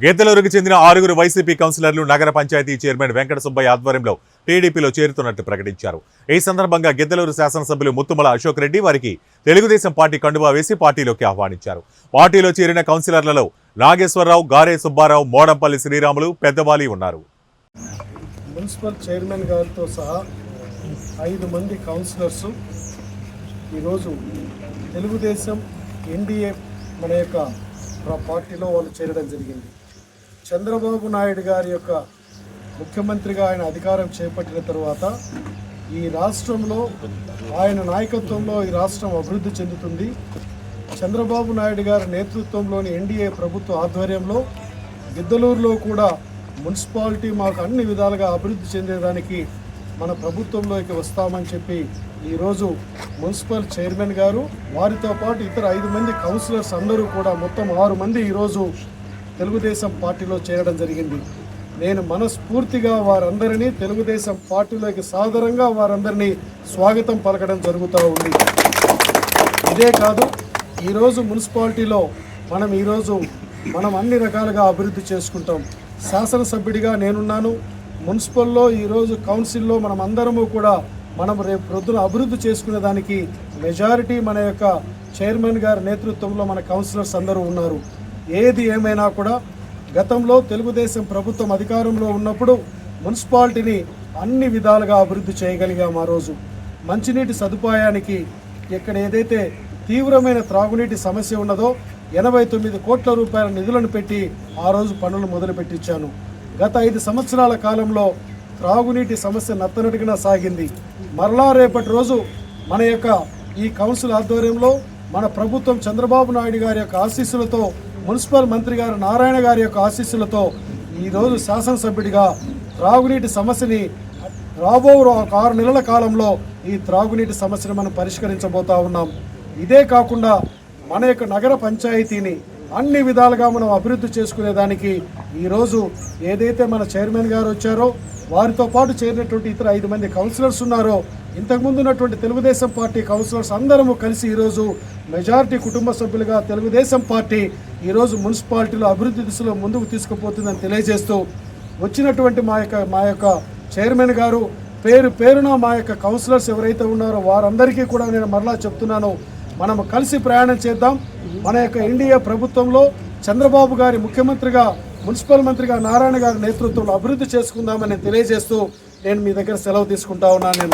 గేదెలూరుకు చెందిన 6 వైసీపీ కౌన్సిలర్లు నగర పంచాయతీ చైర్మన్ వెంకట సుబ్బయ్య ఆధ్వర్యంలో టీడీపీలో చేరుతున్నట్టు ప్రకటించారు. ఈ సందర్భంగా గేదెలూరు శాసనసభ్యులు ముత్తుమల అశోక్ రెడ్డి వారికి తెలుగుదేశం పార్టీ కండువా వేసి పార్టీలోకి ఆహ్వానించారు. పార్టీలో చేరిన కౌన్సిలర్లలో నాగేశ్వరరావు, గారే సుబ్బారావు, మోడంపల్లి శ్రీరాములు, పెద్దవాలి ఉన్నారు. మున్సిపల్ చైర్మన్ గారితో సహా 5 మంది కౌన్సిలర్స్ ఈరోజు తెలుగుదేశం ఎన్డీఏ మన యొక్క పార్టీలో వాళ్ళు చేరడం జరిగింది. చంద్రబాబు నాయుడు గారి యొక్క ముఖ్యమంత్రిగా ఆయన అధికారం చేపట్టిన తర్వాత ఈ రాష్ట్రంలో ఆయన నాయకత్వంలో ఈ రాష్ట్రం అభివృద్ధి చెందుతుంది. చంద్రబాబు నాయుడు గారి నేతృత్వంలోని ఎన్డీఏ ప్రభుత్వ ఆధ్వర్యంలో గిద్దలూరులో కూడా మున్సిపాలిటీ మాకు అన్ని విధాలుగా అభివృద్ధి చెందేదానికి మన ప్రభుత్వంలోకి వస్తామని చెప్పి ఈరోజు మున్సిపల్ చైర్మన్ గారు వారితో పాటు ఇతర 5 మంది కౌన్సిలర్స్ అందరూ కూడా మొత్తం 6 మంది ఈరోజు తెలుగుదేశం పార్టీలో చేరడం జరిగింది. నేను మనస్ఫూర్తిగా వారందరినీ తెలుగుదేశం పార్టీలోకి సాదరంగా వారందరినీ స్వాగతం పలకడం జరుగుతూ ఉంది. ఇదే కాదు, ఈరోజు మున్సిపాలిటీలో మనం అన్ని రకాలుగా అభివృద్ధి చేసుకుంటాం. శాసనసభ్యుడిగా నేనున్నాను. మున్సిపల్లో ఈరోజు కౌన్సిల్లో మనం అందరము కూడా రేపు ప్రొద్దున అభివృద్ధి చేసుకునే దానికి మెజారిటీ మన యొక్క చైర్మన్ గారి నేతృత్వంలో మన కౌన్సిలర్స్ అందరూ ఉన్నారు. ఏది ఏమైనా కూడా గతంలో తెలుగుదేశం ప్రభుత్వం అధికారంలో ఉన్నప్పుడు మున్సిపాలిటీని అన్ని విధాలుగా అభివృద్ధి చేయగలిగాం. ఆ రోజు మంచినీటి సదుపాయానికి ఇక్కడ ఏదైతే తీవ్రమైన త్రాగునీటి సమస్య ఉన్నదో 89 కోట్ల రూపాయల నిధులను పెట్టి ఆ రోజు పనులు మొదలుపెట్టించాను. గత 5 సంవత్సరాల కాలంలో త్రాగునీటి సమస్య నత్తనట్టుగా సాగింది. మరలా రేపటి రోజు మన యొక్క ఈ కౌన్సిల్ ఆధ్వర్యంలో మన ప్రభుత్వం చంద్రబాబు నాయుడు గారి యొక్క ఆశీస్సులతో, మున్సిపల్ మంత్రి గారు నారాయణ గారి యొక్క ఆశీస్సులతో ఈరోజు శాసనసభ్యుడిగా త్రాగునీటి సమస్యని రాబో 6 నెలల కాలంలో ఈ త్రాగునీటి సమస్యను మనం పరిష్కరించబోతా ఉన్నాం. ఇదే కాకుండా మన యొక్క నగర పంచాయతీని అన్ని విధాలుగా మనం అభివృద్ధి చేసుకునేదానికి ఈరోజు ఏదైతే మన చైర్మన్ గారు వచ్చారో వారితో పాటు చేరినటువంటి ఇతర 5 మంది కౌన్సిలర్స్ ఉన్నారో, ఇంతకుముందు ఉన్నటువంటి తెలుగుదేశం పార్టీ కౌన్సిలర్స్ అందరము కలిసి ఈరోజు మెజారిటీ కుటుంబ సభ్యులుగా తెలుగుదేశం పార్టీ ఈరోజు మున్సిపాలిటీలో అభివృద్ధి దిశలో ముందుకు తీసుకుపోతుందని తెలియజేస్తూ వచ్చినటువంటి మా యొక్క చైర్మన్ గారు పేరున మా యొక్క కౌన్సిలర్స్ ఎవరైతే ఉన్నారో వారందరికీ కూడా నేను మరలా చెప్తున్నాను, మనం కలిసి ప్రయాణం చేద్దాం. మన యొక్క ఎన్డీఏ ప్రభుత్వంలో చంద్రబాబు గారి ముఖ్యమంత్రిగా, మున్సిపల్ మంత్రిగా నారాయణ గారి నేతృత్వంలో అభివృద్ధి చేసుకుందామని తెలియజేస్తూ నేను మీ దగ్గర సెలవు తీసుకుంటా ఉన్నాను.